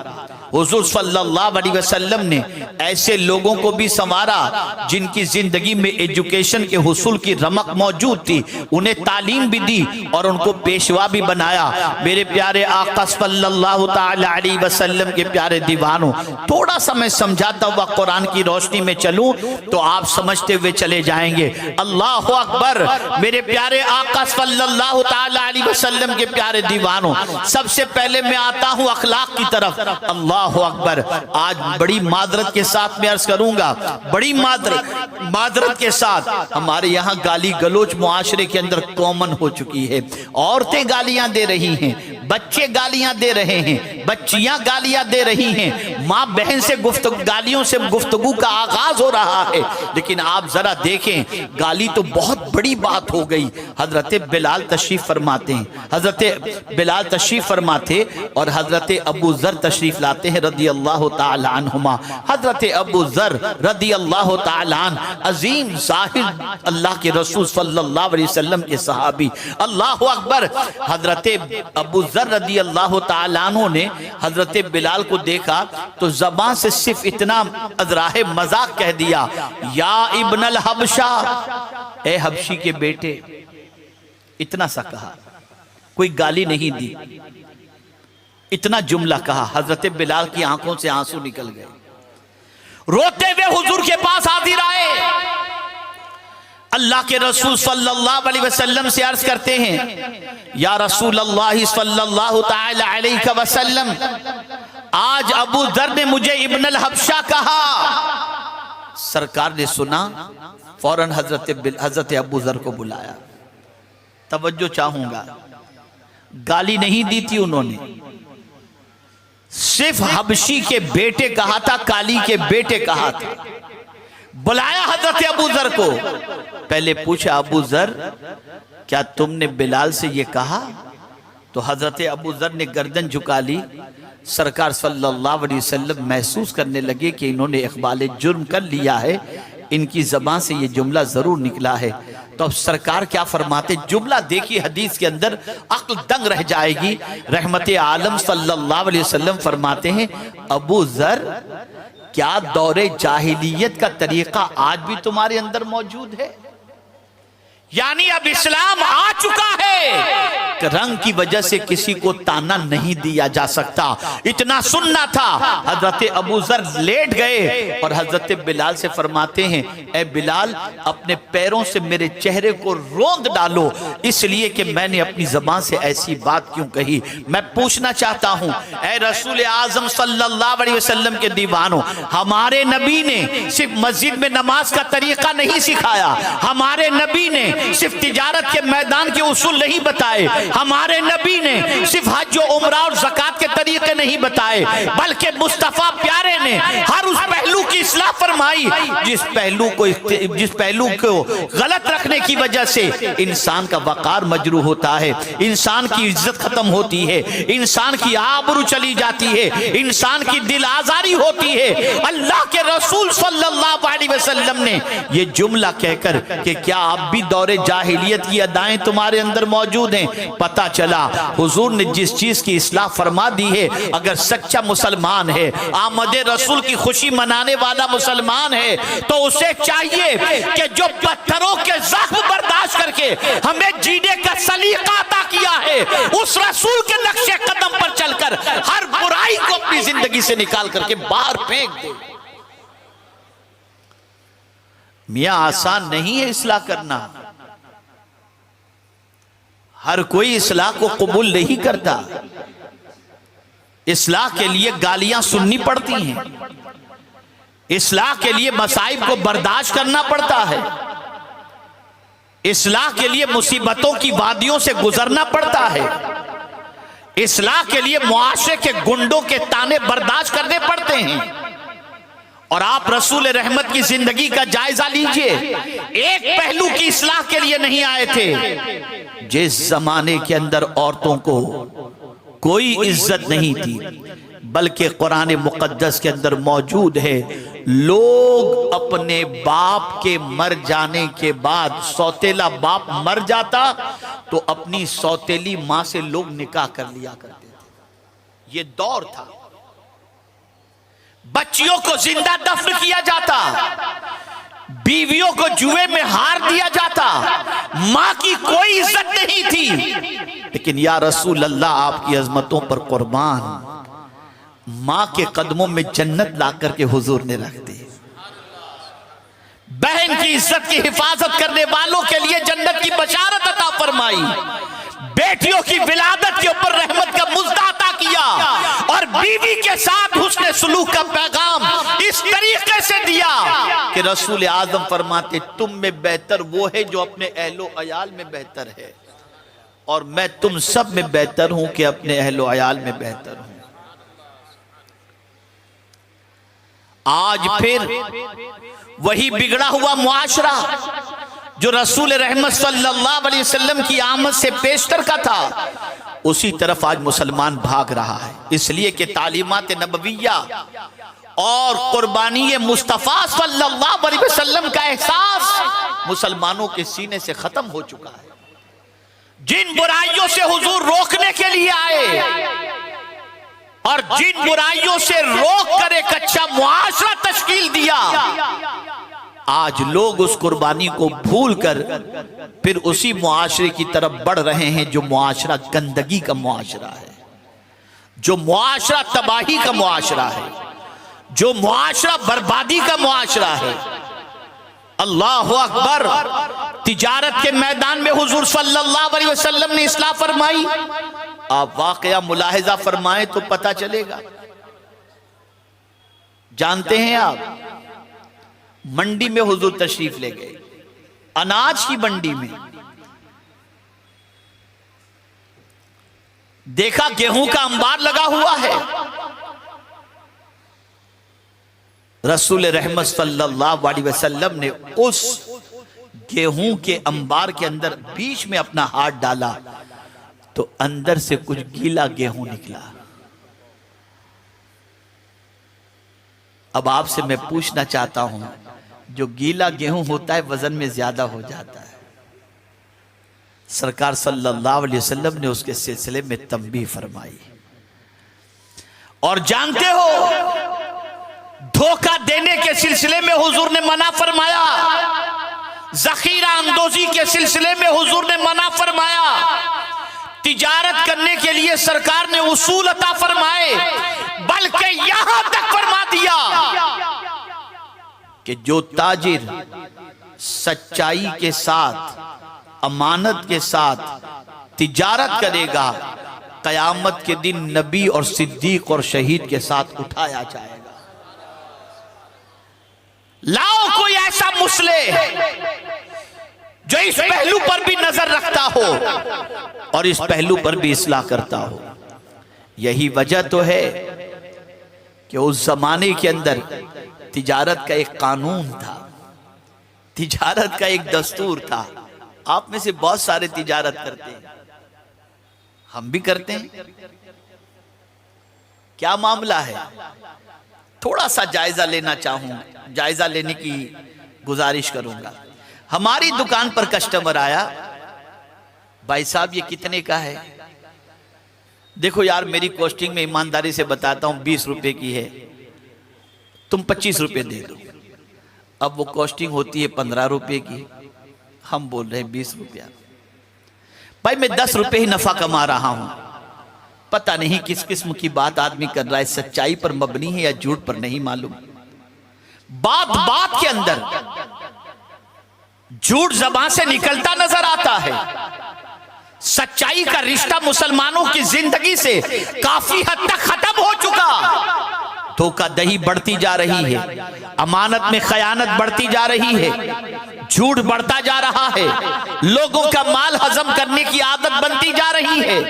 हुजूर सल्लल्लाहु अलैहि वसल्लम ने ऐसे लोगों को भी संवारा जिनकी जिंदगी में एजुकेशन के हुसूल की रमक मौजूद थी, उन्हें तालीम भी दी और उनको पेशवा भी बनाया। मेरे प्यारे आका सल्लल्लाहु ताला अलैहि वसल्लम के प्यारे दीवानों, थोड़ा सा मैं समझाता हुआ कुरान की रोशनी में चलूं तो आप समझते हुए चले जाएंगे। अल्लाह अकबर। मेरे प्यारे आका सल्लल्लाहु ताला अलैहि वसल्लम के प्यारे दीवानों, सबसे पहले मैं आता हूं अखलाक की तरफ। अल्लाह अकबर। आज बड़ी मादरत के साथ मैं अर्ज करूंगा, बड़ी मादरत के साथ हमारे यहाँ गाली गलोच मुआशरे के अंदर कॉमन हो चुकी है। औरतें गालियां दे रही हैं, बच्चे गालियां दे रहे हैं, बच्चियां गालियां दे रही हैं, माँ बहन से गालियों से गुफ्तगू का आगाज हो रहा है। लेकिन आप जरा देखें, गाली तो बहुत बड़ी बात हो गई। हजरत बिलाल तशरीफ फरमाते हैं, हजरत बिलाल तशरीफ फरमाते और हजरत अबू जर तशरीफ लाते हैं रदी अल्लाह ताला अन्हुमा। हजरत अबू जर रदी अल्लाह ताला अन्हु अजीम जाहिद अल्लाह के रसूल सल्लल्लाहु अलैहि वसल्लम के सहाबी। अल्लाह अकबर। हजरत अबू जर रदी अल्लाह ताला अन्हु ने हजरत बिलाल को देखा तो ज़बान से सिर्फ इतना अजराहे मजाक कह दिया, या इब्नल हबशा, ए हबशी के बेटे, इतना सा कहा, कोई गाली नहीं दी, इतना जुमला कहा। हजरत बिलाल की आंखों से आंसू निकल गए। रोते हुए हुजूर के पास हाजिर आए, अल्लाह के रसूल सल्लल्लाहु अलैहि वसल्लम से अर्ज करते हैं, या रसूल अल्लाह सल्लल्लाहु ताला अलैहि वसल्लम, आज अबू जर ने मुझे इब्नुल हबशा कहा। सरकार ने सुना, फौरन हजरत अबू जर को बुलाया। तवज्जो चाहूंगा, गाली नहीं दी थी उन्होंने, सिर्फ हबशी के बेटे कहा था, काली के बेटे कहा था। बुलाया हजरत अबू जर को, पहले पूछा, अबू जर क्या तुमने बिलाल से ये कहा? तो हजरत अबू जर ने गर्दन झुका ली। सरकार सल्लल्लाहु अलैहि वसल्लम महसूस करने लगे कि इन्होंने इक़बाल जुर्म कर लिया है, इनकी ज़बान से ये जुमला जरूर निकला है। तो अब सरकार क्या फरमाते, जुमला देखिए हदीस के अंदर, अक्ल दंग रह जाएगी। रहमते आलम सल्लल्लाहु अलैहि वसल्लम फरमाते हैं, अबू जर, क्या दौरे जाहिलियत का तरीका आज भी तुम्हारे अंदर मौजूद है? यानी अब इस्लाम आ चुका है, रंग की वजह से किसी को ताना नहीं दिया जा सकता, इतना सुनना था। हजरत अबू जर लेट गए और हजरत बिलाल से फरमाते हैं, ए बिलाल, अपने पैरों से मेरे चेहरे को रोंद डालो, इसलिए कि मैंने अपनी जबान से ऐसी बात क्यों कही। मैं पूछना चाहता हूं, ए रसूल आजम सल्लल्लाहु अलैहि वसल्लम के दीवानों, हमारे नबी ने सिर्फ मस्जिद में नमाज का तरीका नहीं सिखाया, हमारे नबी ने सिर्फ तिजारत के मैदान के उसूल नहीं बताए, हमारे नबी ने सिर्फ हज और उम्रा और ज़कात के तरीके नहीं बताए, बल्कि मुस्तफा प्यारे ने हर उस पहलू की इस्लाह फरमाई जिस पहलू को गलत रखने की वजह से इंसान का वकार मजरू होता है, इंसान की इज्जत खत्म होती है, इंसान की आबरू चली जाती है, इंसान की दिल आजारी होती है। अल्लाह के रसूल सल्लल्लाहु अलैहि वसल्लम ने ये जुमला कहकर कि क्या आप भी दौरे जाहिलियत की अदाएं तुम्हारे अंदर मौजूद हैं, पता चला हुजूर ने जिस चीज की इस्लाह फरमा दी है, अगर सच्चा मुसलमान है, आमद रसूल की खुशी मनाने वाला मुसलमान है, तो उसे चाहिए कि जो पत्थरों के जख्म बर्दाश्त करके हमें जीने का सलीका अता किया है, उस रसूल के नक्शे कदम पर चलकर हर बुराई को अपनी जिंदगी से निकाल करके बाहर फेंक दे। मियां आसान नहीं है इस्लाह करना, हर कोई इस्लाह को कबूल नहीं करता, इस्लाह के लिए गालियां सुननी पड़ती हैं, इस्लाह के लिए मसाइब को बर्दाश्त करना पड़ता है, इस्लाह के लिए मुसीबतों की वादियों से गुजरना पड़ता है, इस्लाह के लिए मुआशरे के गुंडों के ताने बर्दाश्त करने पड़ते हैं। और आप रसूल रहमत की जिंदगी का जायजा लीजिए, एक पहलू की इस्लाह के लिए नहीं आए थे। जिस जमाने के अंदर औरतों को कोई इज्जत नहीं थी, बल्कि कुरान मुकद्दस के अंदर मौजूद है, लोग अपने बाप के मर जाने के बाद, सौतेला बाप मर जाता तो अपनी सौतेली मां से लोग निकाह कर लिया करते थे। ये दौर था। बच्चियों को जिंदा दफन किया जाता, बीवियों को जुए में हार दिया जाता, मां की कोई इज्जत नहीं थी। लेकिन या रसूल अल्लाह, आपकी अजमतों पर कुर्बान, मां के कदमों में जन्नत ला करके हुजूर ने रख दी। बहन की इज्जत की हिफाजत करने वालों के लिए जन्नत की बशारत अता फरमाई, बेटियों की विलादत के ऊपर रहमत का मुज़्दा अता किया, और बीवी के साथ हुस्न सुलूक का पैगाम इस तरीके से दिया कि रसूल आजम फरमाते, तुम में बेहतर वो है जो अपने अहलो अयाल में बेहतर है, और मैं तुम सब में बेहतर हूं कि अपने अहलो अयाल में बेहतर हूं। आज फिर वही बिगड़ा हुआ मुआशरा जो रसूल रहमत सल्लल्लाहु अलैहि वसल्लम की आमद से पेशतर का था, उसी तरफ आज मुसलमान भाग रहा है। इसलिए कि तालीमात नबविया और कुर्बानी मुस्तफ़ा सल्लल्लाहु अलैहि वसल्लम का एहसास मुसलमानों के सीने से खत्म हो चुका है। जिन बुराइयों से हुजूर रोकने के लिए आए और जिन बुराइयों से रोक कर एक अच्छा मुआशरा तश्कील दिया, आज लोग उस कुर्बानी को भूलकर फिर उसी मुआशरे की तरफ बढ़ रहे हैं जो मुआशरा गंदगी का मुआशरा है, जो मुआशरा तबाही का मुआशरा है, जो मुआशरा बर्बादी का मुआशरा है। अल्लाह अकबर। तिजारत के मैदान में हुजूर सल्लल्लाहु अलैहि वसल्लम ने इस्लाह फरमाई। आप वाकया मुलाहिजा फरमाएं तो पता चलेगा। जानते हैं आप, मंडी में हुजूर तशरीफ ले गए, अनाज की मंडी में देखा गेहूं का अंबार लगा हुआ है। रसूल रहमत सल्लल्लाहु अलैहि वसल्लम ने उस गेहूं के अंबार के अंदर बीच में अपना हाथ डाला तो अंदर से कुछ गीला गेहूं निकला। अब आपसे मैं पूछना चाहता हूं, जो गीला गेहूं होता है वजन में ज्यादा हो जाता है। सरकार सल्लल्लाहु अलैहि वसल्लम ने उसके सिलसिले में तंबीह फरमाई। और जानते हो, धोखा देने के सिलसिले में हुजूर ने मना फरमाया, जखीरा अंदोजी के सिलसिले में हुजूर ने मना फरमाया, तिजारत करने के लिए सरकार ने उसूल अता फरमाए, बल्कि यहां तक फरमा दिया कि जो ताजिर सच्चाई के साथ, अमानत के साथ तिजारत करेगा, कयामत के दिन नबी और सिद्दीक और शहीद के साथ उठाया जाएगा। लाओ कोई ऐसा मुसले जो इस पहलू पर भी नजर रखता हो और इस पहलू पर भी इस्लाह करता हो। यही वजह तो है कि उस जमाने के अंदर तिजारत का एक कानून था, तिजारत का एक दस्तूर था। आप में से बहुत सारे तिजारत करते हैं, हम भी करते हैं। क्या मामला है, थोड़ा सा जायजा लेना चाहूंगा, जायजा लेने की गुजारिश करूंगा। हमारी दुकान पर कस्टमर आया, भाई साहब ये कितने का है? देखो यार, मेरी कॉस्टिंग में ईमानदारी से बताता हूं 20 रुपए की है, तुम 25 रुपए दे दो। अब वो कॉस्टिंग होती है 15 रुपए की, हम बोल रहे हैं 20 रुपया। भाई मैं 10 रुपए ही नफा कमा रहा हूं। पता नहीं किस किस्म की बात आदमी कर रहा है, सच्चाई पर मबनी है या झूठ पर नहीं मालूम। बात बात के अंदर झूठ जबान से निकलता नजर आता है। सच्चाई का रिश्ता मुसलमानों की जिंदगी से काफी हद तक खत्म हो चुका। धोखाधड़ी बढ़ती जा रही है, अमानत में खयानत बढ़ती जा रही है, झूठ बढ़ता जा रहा है, लोगों का माल हजम करने की आदत बनती जा रही है।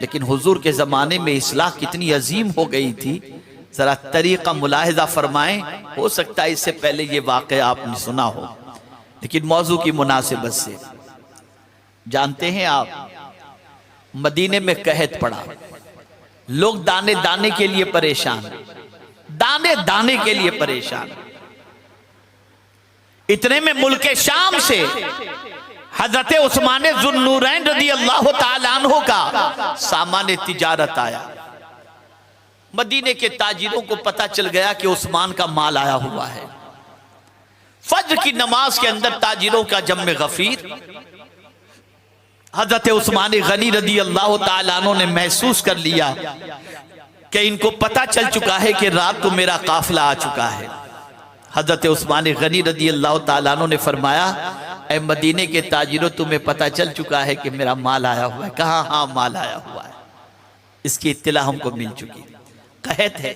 लेकिन हुजूर के जमाने में इस्लाह कितनी अजीम हो गई थी, जरा तरीका मुलाहिजा फरमाएं। हो सकता है इससे पहले ये वाक़या आपने सुना हो, लेकिन मौजू की मुनासिबत से जानते हैं आप, मदीने में कहत पड़ा, लोग दाने दाने के लिए परेशान, दाने दाने के लिए परेशान। इतने में मुल्क शाम से हजरत उस्मान ज़ुन्नूरैन रज़ी अल्लाह ताला अन्हु का सामान तिजारत आया। मदीने के ताजिरों को पता चल गया कि उस्मान का माल आया हुआ है। फज्र की नमाज के अंदर ताजिरों का जम्मे गफीर, हजरत उस्मान गनी रज़ी अल्लाह ताला अन्हु ने महसूस कर लिया कि इनको पता चल चुका है कि रात को मेरा काफिला आ चुका है। हजरत उस्मान गनी रज़ी अल्लाह ताला अन्हु ने फरमाया, ऐ मदीने के ताजिरों, तुम्हें पता चल चुका है कि मेरा माल आया हुआ है? कहा हाँ, माल आया हुआ है, इसकी इत्तला हमको मिल चुकी। कहत है,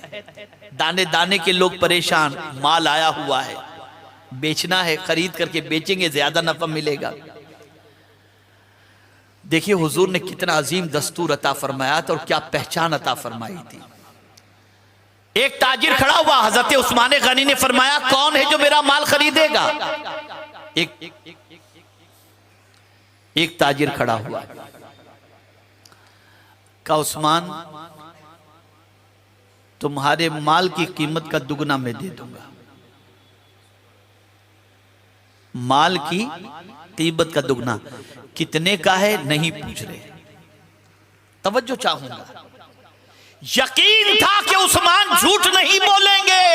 दाने दाने के लोग परेशान, माल आया हुआ है, बेचना है, खरीद करके बेचेंगे, ज्यादा नफा मिलेगा। देखिए हुजूर ने कितना अजीम दस्तूर अता फरमाया था और क्या पहचान अता फरमाई थी। एक ताजिर खड़ा हुआ, हजरत उस्मान गनी ने फरमाया, कौन है जो मेरा माल खरीदेगा? एक ताजिर खड़ा हुआ, का उस्मान, तुम्हारे माल की कीमत का दुगना मैं दे दूंगा। माल की कीमत का दुगना। कितने का है नहीं पूछ रहे, तवज्जो चाहूंगा। यकीन था कि उस्मान झूठ नहीं बोलेंगे,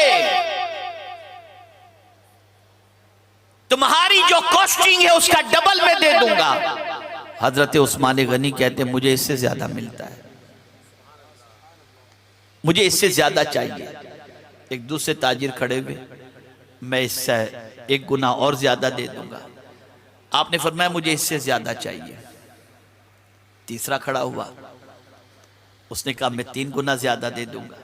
तुम्हारी जो कॉस्टिंग है उसका डबल मैं दे दूंगा। हजरत उस्मान गनी कहते, मुझे इससे ज्यादा मिलता है, मुझे इससे ज्यादा चाहिए। एक दूसरे ताजिर खड़े हुए, मैं इससे 1 गुना और ज्यादा दे दूंगा। आपने फरमाया, मुझे इससे ज्यादा चाहिए। तीसरा खड़ा हुआ, उसने कहा, मैं 3 गुना ज्यादा दे दूंगा।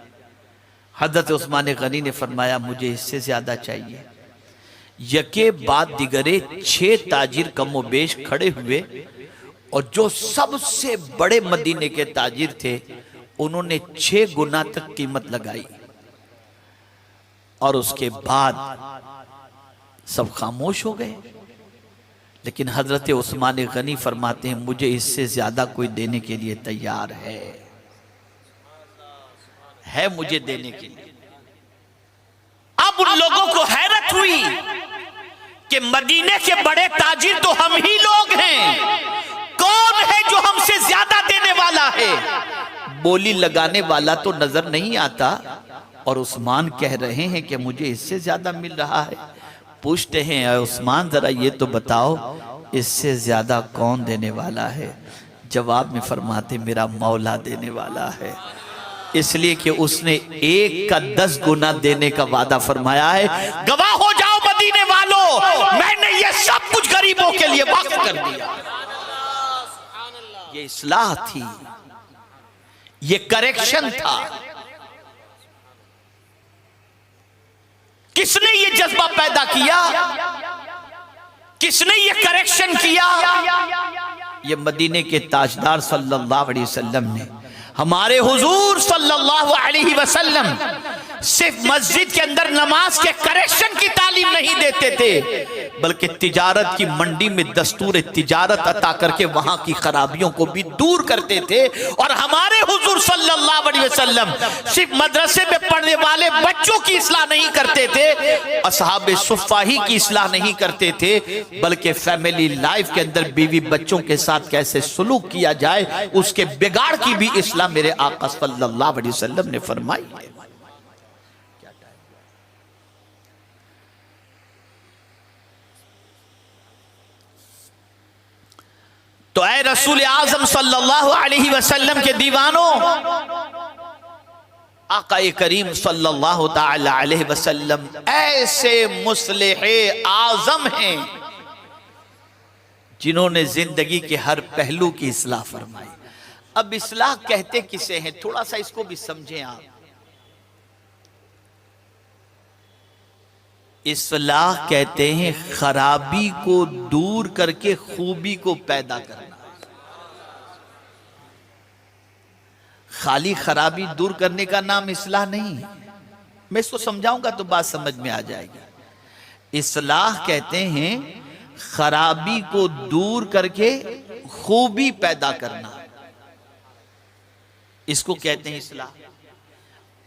हजरत उस्मान गनी ने फरमाया, मुझे इससे ज्यादा चाहिए। यके बाद दिगरे 6 ताजिर कमो बेश खड़े हुए और जो सबसे बड़े मदीने के ताजिर थे उन्होंने 6 गुना तक कीमत लगाई और उसके बाद सब खामोश हो गए। लेकिन हजरत उस्मान गनी फरमाते हैं, मुझे इससे ज्यादा कोई देने के लिए तैयार है मुझे देने के लिए। अब उन लोगों को हैरत हैरत हुई कि मदीने के बड़े ताजिर तो हम ही लोग हैं, कौन है जो हमसे ज्यादा देने वाला है? बोली लगाने वाला तो नजर नहीं आता, और उस्मान कह रहे हैं कि मुझे इससे ज्यादा मिल रहा है। पूछते हैं, उस्मान जरा ये तो बताओ इससे ज्यादा कौन देने वाला है? जवाब में फरमाते, मेरा मौला देने वाला है, इसलिए कि उसने 1 का 10 गुना देने का वादा फरमाया है। गवाह हो जाओ मदीने वालों, मैंने ये सब कुछ गरीबों के लिए वक्फ कर दिया। ये इस्लाह थी, ये करेक्शन था। किसने ये जज्बा पैदा किया? किसने ये करेक्शन किया? ये मदीने के ताजदार सल्लल्लाहु अलैहि वसल्लम ने। हमारे हुजूर सल्लल्लाहु अलैहि वसल्लम सिर्फ मस्जिद के अंदर नमाज के करेक्शन की तालीम नहीं देते थे, बल्कि तिजारत की मंडी में दस्तूर तिजारत अता करके वहां की खराबियों को भी दूर करते थे। और हमारे हुजूर सल्लल्लाहु अलैहि वसल्लम सिर्फ मदरसे में पढ़ने वाले बच्चों की इस्लाह नहीं करते थे, असहाबे सुफ़्फ़ा ही की इस्लाह नहीं करते थे, बल्कि फैमिली लाइफ के अंदर बीवी बच्चों के साथ कैसे सुलूक किया जाए उसके बिगाड़ की भी इस्लाह मेरे आका सल्लल्लाहु अलैहि वसल्लम ने फरमाई है। तो ऐ रसूल आज़म सल्लल्लाहु अलैहि वसल्लम के दीवानों, आका करीम सल्लल्लाहु ताला अलैहि वसल्लम ऐसे मुस्लिह आज़म हैं जिन्होंने जिंदगी के हर पहलू की इस्लाह फरमाई। अब इस्लाह कहते किसे हैं, थोड़ा सा इसको भी समझें आप। इस्लाह कहते हैं खराबी को दूर करके खूबी को पैदा करना। खाली खराबी दूर करने का नाम इस्लाह नहीं। मैं इसको समझाऊंगा तो बात समझ में आ जाएगी। इस्लाह कहते हैं खराबी को दूर करके खूबी पैदा करना, इसको कहते हैं इस्लाह।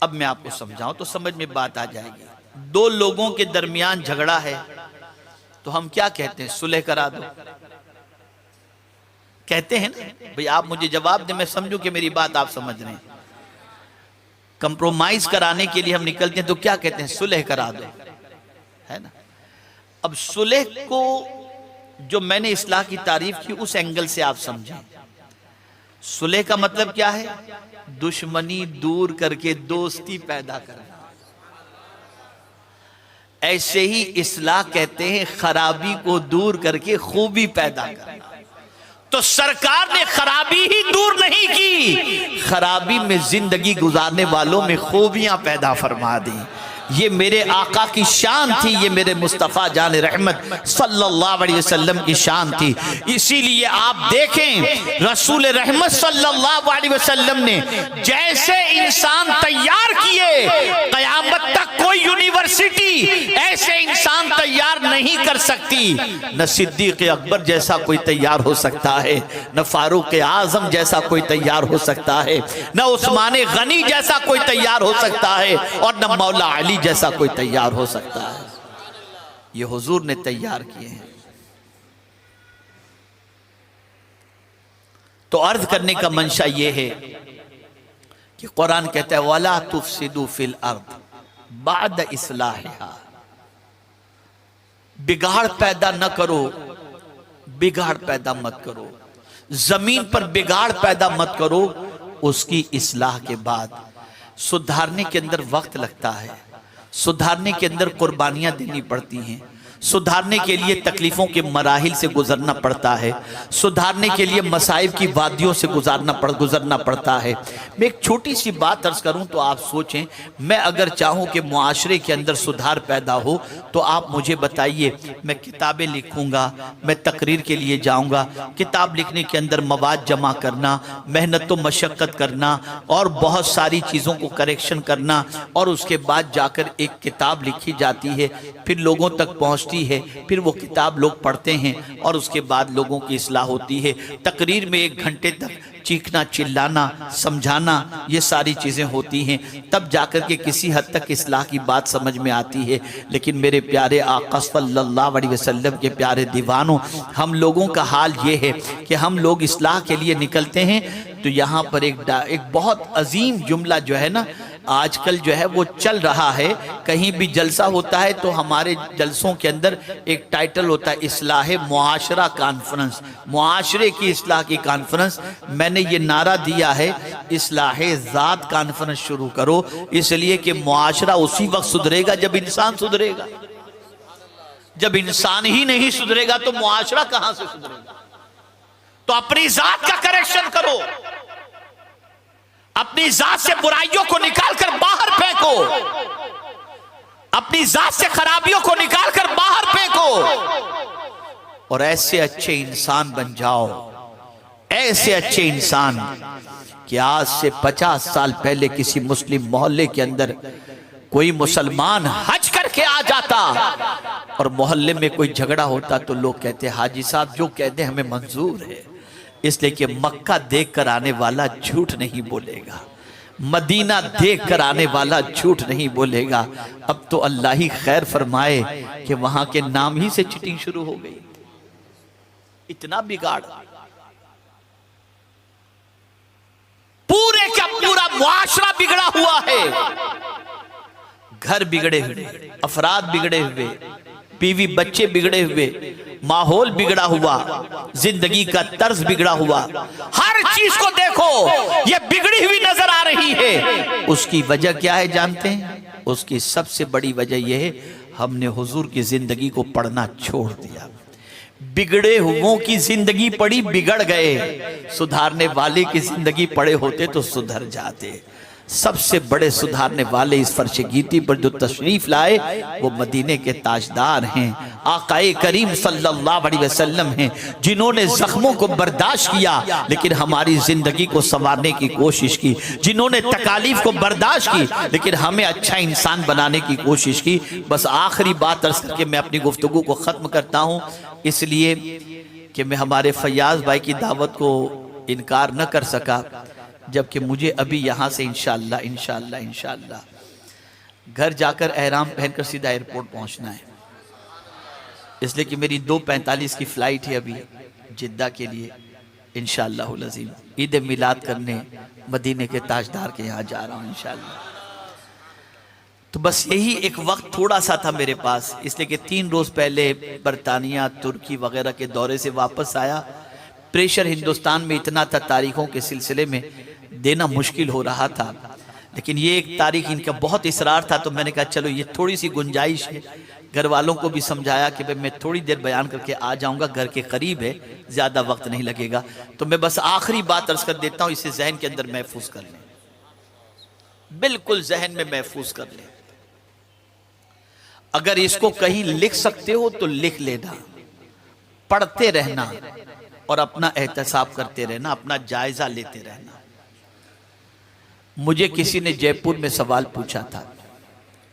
अब मैं आपको समझाऊं तो समझ में बात आ जाएगी। दो लोगों के दरमियान झगड़ा है तो हम क्या कहते हैं? सुलह करा दो, कहते हैं ना। भाई आप मुझे जवाब दें, मैं समझूं कि मेरी बात आप समझ रहे हैं। कंप्रोमाइज कराने के लिए हम निकलते हैं तो क्या कहते हैं? सुलह करा दो, है ना। अब सुलह को जो मैंने इस्लाह की तारीफ की उस एंगल से आप समझें। सुलह का मतलब क्या है? दुश्मनी दूर करके दोस्ती पैदा करना। ऐसे ही इस्लाह कहते हैं खराबी को दूर करके खूबी पैदा करना। तो सरकार ने खराबी ही दूर नहीं की, खराबी में जिंदगी गुजारने वालों में खूबियां पैदा फरमा दी। ये मेरे आका की शान थी, ये मेरे मुस्तफ़ा जान रहमत सल्लल्लाहु अलैहि वसल्लम की शान थी। इसीलिए आप देखें रसूल रहमत सल्लल्लाहु अलैहि वसल्लम ने जैसे इंसान तैयार किए, क़यामत तक कोई यूनिवर्सिटी ऐसे इंसान तैयार नहीं कर सकती। न सिद्दीक़ अकबर जैसा कोई तैयार हो सकता है, न फारूक आज़म जैसा कोई तैयार हो सकता है, न उस्मान गनी जैसा कोई तैयार हो सकता है, और न मौला अली जैसा कोई तैयार हो सकता है। ये हुजूर ने तैयार किए हैं। तो अर्ज करने का मंशा ये है कि कुरान कहता है वला तुफसिदू फिल अर्द बाद इस्लाहिहा, बिगाड़ पैदा न करो, बिगाड़ पैदा मत करो, जमीन पर बिगाड़ पैदा मत करो। उसकी इस्लाह के बाद सुधारने के अंदर वक्त लगता है, सुधारने के अंदर कुर्बानियां देनी पड़ती हैं, सुधारने के लिए तकलीफों के मराहिल से गुजरना पड़ता है, सुधारने के लिए मसाइब की वादियों से गुजरना पड़ता है। मैं एक छोटी सी बात अर्ज करूं तो आप सोचें, मैं अगर चाहूं कि मुआशरे के अंदर सुधार पैदा हो तो आप मुझे बताइए, मैं किताबें लिखूंगा, मैं तकरीर के लिए जाऊंगा, किताब लिखने के अंदर मवाद जमा करना, मेहनत व मशक्क़त करना और बहुत सारी चीज़ों को करेक्शन करना, और उसके बाद जाकर एक किताब लिखी जाती है, फिर लोगों तक पहुँचती है, फिर वो किताब लोग पढ़ते हैं और उसके बाद लोगों की इस्लाह होती है। तकरीर में 1 घंटे तक चीखना चिल्लाना समझाना, ये सारी चीजें होती हैं, तब जाकर के किसी हद तक इस्लाह की बात समझ में आती है। लेकिन मेरे प्यारे आका सल्लल्लाहु अलैहि वसल्लम के प्यारे दीवानों, हम लोगों का हाल ये है कि हम लोग इस्लाह के लिए निकलते हैं तो यहाँ पर एक बहुत अजीम जुमला जो है ना आजकल जो है वो चल रहा है। कहीं भी जलसा होता है तो हमारे जलसों के अंदर एक टाइटल होता है इस्लाह मुआशरा कॉन्फ्रेंस, मुआशरे की इस्लाह की कॉन्फ्रेंस। मैंने ये नारा दिया है इस्लाह ज़ात कॉन्फ्रेंस शुरू करो, इसलिए कि मुआशरा उसी वक्त सुधरेगा जब इंसान सुधरेगा। जब इंसान ही नहीं सुधरेगा तो मुआशरा कहां से सुधरेगा। तो अपनी जात का करेक्शन करो, अपनी जात से बुराइयों को निकालकर बाहर फेंको, अपनी जात से खराबियों को निकालकर बाहर फेंको और ऐसे अच्छे इंसान बन जाओ, ऐसे अच्छे इंसान कि आज से 50 साल पहले किसी मुस्लिम मोहल्ले के अंदर कोई मुसलमान हज करके आ जाता और मोहल्ले में कोई झगड़ा होता तो लोग कहते हाजी साहब जो कहते हमें मंजूर है, इसलिए कि मक्का देख कर आने वाला झूठ नहीं बोलेगा, मदीना देख कर आने वाला झूठ नहीं बोलेगा। अब तो अल्लाह ही खैर फरमाए कि वहां के नाम ही से चिटिंग शुरू हो गई। इतना बिगाड़, पूरे का पूरा मुआशरा बिगड़ा हुआ है। घर बिगड़े हुए, अफराद बिगड़े हुए, बीवी बच्चे बिगड़े हुए, माहौल बिगड़ा हुआ, जिंदगी का तर्ज बिगड़ा हुआ, हर चीज को देखो ये बिगड़ी हुई नजर आ रही है। उसकी वजह क्या है जानते हैं? उसकी सबसे बड़ी वजह यह है हमने हुजूर की जिंदगी को पढ़ना छोड़ दिया। बिगड़े हुओं की जिंदगी पढ़ी, बिगड़ गए। सुधारने वाले की जिंदगी पढ़े होते तो सुधर जाते। सबसे बड़े सुधारने वाले इस फर्श गीती पर जो तशरीफ लाए वो मदीने के ताजदार हैं, आकाए करीम सल्लल्लाहु अलैहि वसल्लम हैं, जिन्होंने जख्मों को बर्दाश्त किया लेकिन हमारी जिंदगी को संवारने की कोशिश की, जिन्होंने तकालीफ को बर्दाश्त की लेकिन हमें अच्छा इंसान बनाने की कोशिश की। बस आखिरी बात अर्ज करके मैं अपनी गुफ्तगू को ख़त्म करता हूँ, इसलिए कि मैं हमारे फैयाज भाई की दावत को इनकार न कर सका, जबकि मुझे अभी यहाँ से इंशाअल्लाह घर जाकर एहराम पहनकर सीधा एयरपोर्ट पहुँचना है, इसलिए कि मेरी 2:45 की फ़्लाइट है अभी जिद्दा के लिए। इंशाअल्लाहुल अज़ीम ईद मिलाद करने मदीने के ताजदार के यहाँ जा रहा हूँ इंशाअल्लाह। तो बस यही एक वक्त थोड़ा सा था मेरे पास, इसलिए कि 3 रोज़ पहले बरतानिया तुर्की वगैरह के दौरे से वापस आया। प्रेशर हिंदुस्तान में इतना था, तारीखों के सिलसिले में देना मुश्किल हो रहा था, लेकिन ये एक तारीख इनका बहुत इसरार था तो मैंने कहा चलो ये थोड़ी सी गुंजाइश है। घर वालों को भी समझाया कि भाई मैं थोड़ी देर बयान करके आ जाऊंगा, घर के करीब है, ज़्यादा वक्त नहीं लगेगा। तो मैं बस आखिरी बात अर्ज कर देता हूँ, इसे जहन के अंदर महफूज कर लें, बिल्कुल जहन में महफूज कर लें। अगर इसको कहीं लिख सकते हो तो लिख लेना, पढ़ते रहना और अपना एहतसाब करते रहना, अपना जायजा लेते रहना। मुझे किसी ने जयपुर में सवाल पूछा था,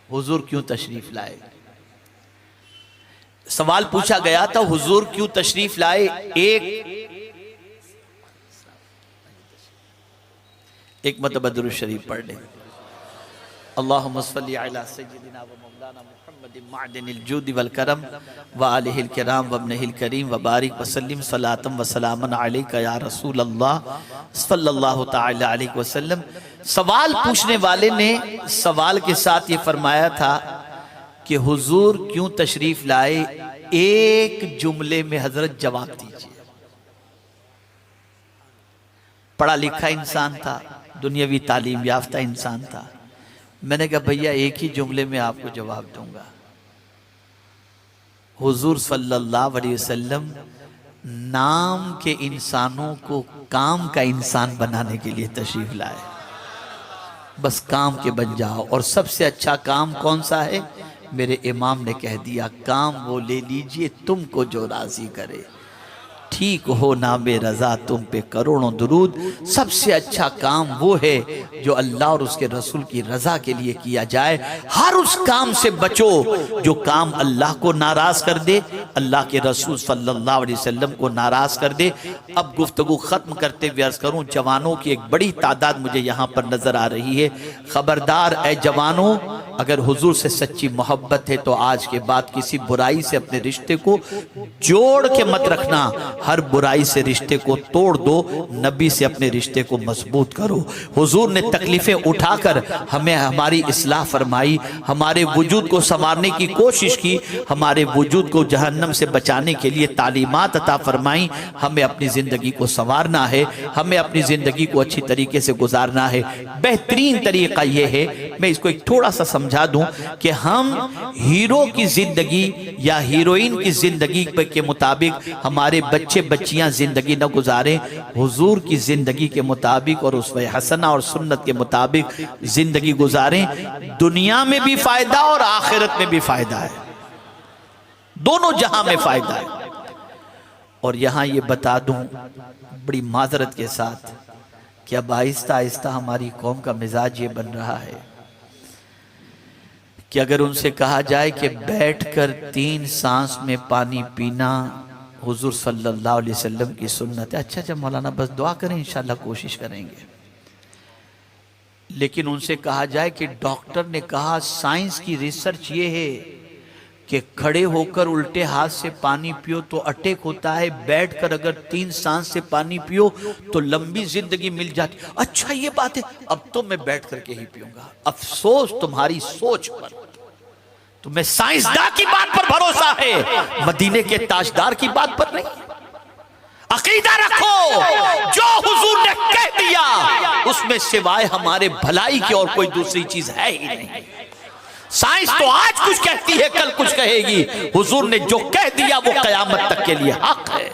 हुजूर क्यों तशरीफ लाए? सवाल पूछा गया था हुजूर क्यों तशरीफ लाए। एक मरतबा दुरूद शरीफ पढ़ लें। अल्लाहुम्मा सल्ली अला सय्यिदिना व मौलाना मुहम्मदिन मअदनिल जूदि वल करम व आलिहिल किराम व इब्निहिल करीम व बारिक व सल्लिम सलातम व सलामन अलैका या रसूल अल्लाह सल्लल्लाहु तआला अलैहि वसल्लम। सवाल पूछने वाले ने सवाल के साथ ये फरमाया था कि हुजूर क्यों तशरीफ लाए, एक जुमले में हजरत जवाब दीजिए। पढ़ा लिखा इंसान था, दुनियावी तालीम याफ्ता इंसान था। मैंने कहा भैया एक ही जुमले में आपको जवाब दूंगा, हुजूर सल्लल्लाहु अलैहि वसल्लम नाम के इंसानों को काम का इंसान बनाने के लिए तशरीफ लाए। बस काम के बन जाओ। और सबसे अच्छा काम कौन सा है? मेरे इमाम ने कह दिया, काम वो ले लीजिए तुमको जो राजी करे, ठीक हो ना बेरज़ा तुम पे करोड़ों दुरूद। सबसे अच्छा काम वो है जो अल्लाह और उसके रसूल की रज़ा के लिए किया जाए। हर उस काम से बचो जो काम अल्लाह को नाराज कर दे अल्लाह के रसूल सल्लल्लाहु अलैहि वसल्लम को नाराज कर दे। अब गुफ्तगू खत्म करते हुए अर्ज करूं, जवानों की एक बड़ी तादाद मुझे यहाँ पर नजर आ रही है। खबरदार ऐ जवानों, अगर हुजूर से सच्ची मोहब्बत है तो आज के बाद किसी बुराई से अपने रिश्ते को जोड़ के मत रखना, हर बुराई से रिश्ते को तोड़ दो, नबी से अपने रिश्ते को मजबूत करो। हुजूर ने तकलीफें उठाकर हमें हमारी इस्लाह फरमाई, हमारे वजूद को संवारने की कोशिश की, हमारे वजूद को जहन्नम से बचाने के लिए तालीमात अता फरमाई। हमें अपनी जिंदगी को संवारना है, हमें अपनी जिंदगी को अच्छी तरीके से गुजारना है। बेहतरीन तरीका यह है, मैं इसको एक थोड़ा सा समझा दूं कि हम हीरो की जिंदगी या हीरोइन की जिंदगी के मुताबिक हमारे बच्चे बच्चियां जिंदगी न गुजारें, हुजूर की जिंदगी के मुताबिक और उसवे हसना और सुन्नत के मुताबिक जिंदगी गुजारें। दुनिया में भी फायदा और आखिरत में भी फायदा है, दोनों जहां में फायदा है। और यहां ये बता दूं बड़ी माजरत के साथ कि अब आहिस्ता आहिस्ता हमारी कौम का मिजाज ये बन रहा है कि अगर उनसे कहा जाए कि बैठकर 3 सांस में पानी पीना हुजूर सल्लल्लाहु अलैहि वसल्लम की सुन्नत है, अच्छा मौलाना बस दुआ करें, इंशाल्लाह कोशिश करेंगे। लेकिन उनसे कहा जाए कि डॉक्टर ने कहा, साइंस की रिसर्च ये है कि खड़े होकर उल्टे हाथ से पानी पियो तो अटैक होता है, बैठकर अगर 3 सांस से पानी पियो तो लंबी जिंदगी मिल जाती। अच्छा ये बात है, अब तो मैं बैठ करके ही पीऊंगा। अफसोस तुम्हारी सोच पर, तुम्हें साइंसदान की बात पर भरोसा है, मदीने के ताजदार की बात पर नहीं। अकीदा रखो, जो हुजूर ने कह दिया उसमें सिवाय हमारे भलाई की और कोई दूसरी चीज है ही नहीं। साइंस तो आज कुछ कहती है, कल कुछ कहेगी, हुजूर ने जो कह दिया वो कयामत तक के लिए हक है।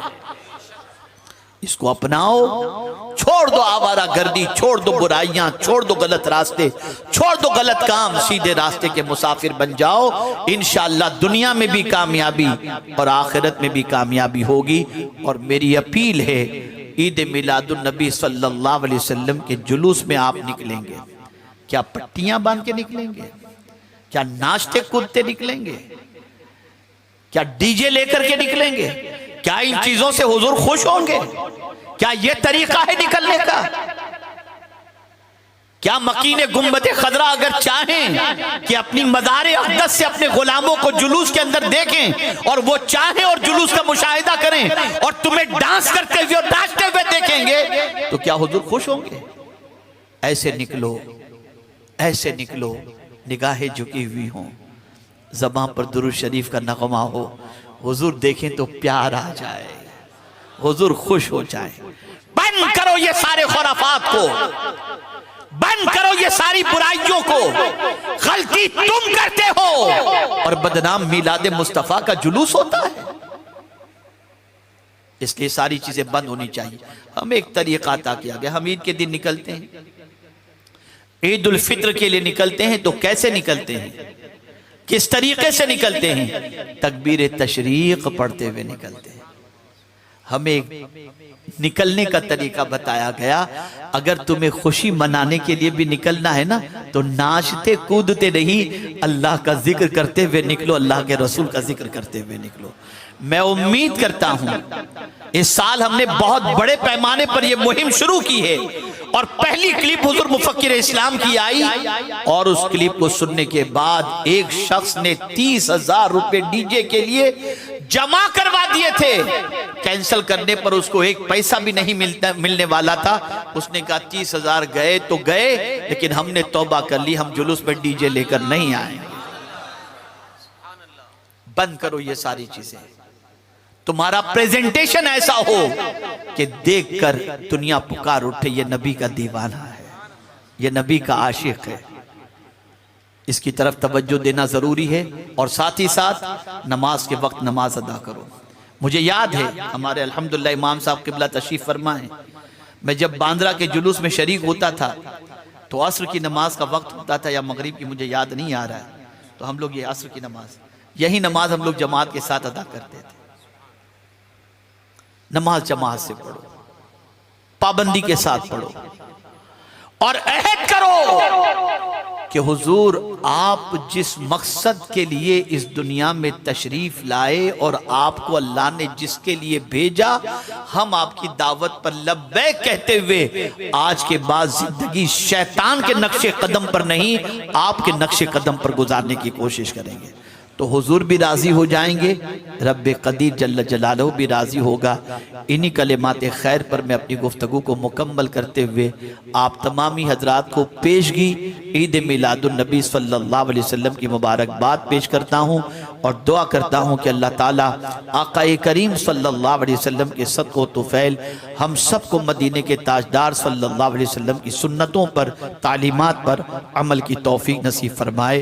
इसको अपनाओ, छोड़ दो आवारागर्दी, छोड़ दो बुराइयां, छोड़ दो गलत रास्ते, छोड़ दो गलत काम, सीधे रास्ते के मुसाफिर बन जाओ। इंशाअल्लाह दुनिया में भी कामयाबी और आखिरत में भी कामयाबी होगी। और मेरी अपील है, ईद मिलादुन नबी सल्लल्लाहु अलैहि वसल्लम के जुलूस में आप निकलेंगे, क्या पट्टियां बांध के निकलेंगे? क्या नाचते कूदते निकलेंगे? क्या डीजे लेकर के निकलेंगे? क्या इन चीजों से हुजूर खुश होंगे? क्या यह तरीका है निकलने का? क्या मकीने गुंबदे खदरा अगर चाहें कि अपनी मज़ारे अक़दस से अपने गुलामों को जुलूस के अंदर देखें और वो चाहें और जुलूस का मुशाहिदा करें और तुम्हें डांस करते हुए और नाचते हुए देखेंगे, तो क्या हुजूर खुश होंगे? ऐसे निकलो, ऐसे निकलो, निगाहें झुकी हुई हों, ज़बान पर दुरूद शरीफ का नगमा हो, हुजूर देखें तो प्यार आ जाए, हुजूर खुश हो जाए। बंद करो ये सारे खुराफात को, बंद करो ये सारी बुराइयों को। गलती तुम करते हो और बदनाम मिलाद मुस्तफा का जुलूस होता है, इसलिए सारी चीजें बंद होनी चाहिए। हमें एक तरीका अता किया गया, हम ईद के दिन निकलते हैं, ईद उल फित्र के लिए निकलते हैं तो कैसे निकलते हैं, किस तरीके से निकलते हैं? तकबीर तशरीक पढ़ते हुए निकलते हैं। हमें निकलने का तरीका बताया गया, अगर तुम्हें खुशी मनाने के लिए भी निकलना है ना, तो नाचते कूदते नहीं, अल्लाह का जिक्र करते हुए निकलो, अल्लाह के रसूल का जिक्र करते हुए निकलो। मैं उम्मीद करता हूं इस साल हमने बहुत बड़े पैमाने पर यह मुहिम शुरू की है और पहली क्लिप हुजूर मुफक्किर इस्लाम की आई और उस क्लिप को सुनने के बाद एक शख्स ने 30,000 रुपए डीजे के लिए जमा करवा दिए थे। कैंसिल करने पर उसको एक पैसा भी नहीं मिलने वाला था। उसने कहा 30,000 गए तो गए, लेकिन हमने तौबा कर ली, हम जुलूस में डीजे लेकर नहीं आएंगे। बंद करो ये सारी चीजें। तुम्हारा प्रेजेंटेशन ऐसा हो कि देखकर दुनिया पुकार उठे, ये नबी का दीवाना है, ये नबी का आशिक है। इसकी तरफ तवज्जो देना जरूरी है और साथ ही साथ नमाज के वक्त नमाज अदा करो। मुझे याद है हमारे अल्हम्दुलिल्लाह इमाम साहब क़िबला तशरीफ फरमा है, मैं जब बांद्रा के जुलूस में शरीक होता था तो असर की नमाज का वक्त होता था या मगरिब की, मुझे याद नहीं आ रहा है, तो हम लोग ये असर की नमाज, यही नमाज हम लोग जमात के साथ अदा करते थे। नमाज जमात से पढ़ो, पाबंदी के साथ पढ़ो और अहद करो कि हुजूर आप जिस मकसद के लिए इस दुनिया में तशरीफ लाए और आपको अल्लाह ने जिसके लिए भेजा, हम आपकी दावत पर लब्बैक कहते हुए आज के बाद जिंदगी शैतान के नक्शे कदम पर नहीं, आपके नक्शे कदम पर गुजारने की कोशिश करेंगे। तो हुजूर भी राजी हो जाएंगे, रब्बे कदीर जल्ल जलालहू भी राजी होगा। इन्हीं कलिमात खैर पर मैं अपनी गुफ्तगू को मुकम्मल करते हुए आप तमामी हजरात को पेशगी ईद मिलादुन नबी सल्लल्लाहु अलैहि वसल्लम की मुबारकबाद पेश करता हूँ और दुआ करता हूँ कि अल्लाह ताला आक़ाए करीम सल्लल्लाहु अलैहि वसल्लम के सदक़ो तुफ़ैल हम सबको मदीने के ताजदार सल्लल्लाहु अलैहि वसल्लम की सुन्नतों पर, तालीमात पर अमल की तौफीक नसीब फरमाए।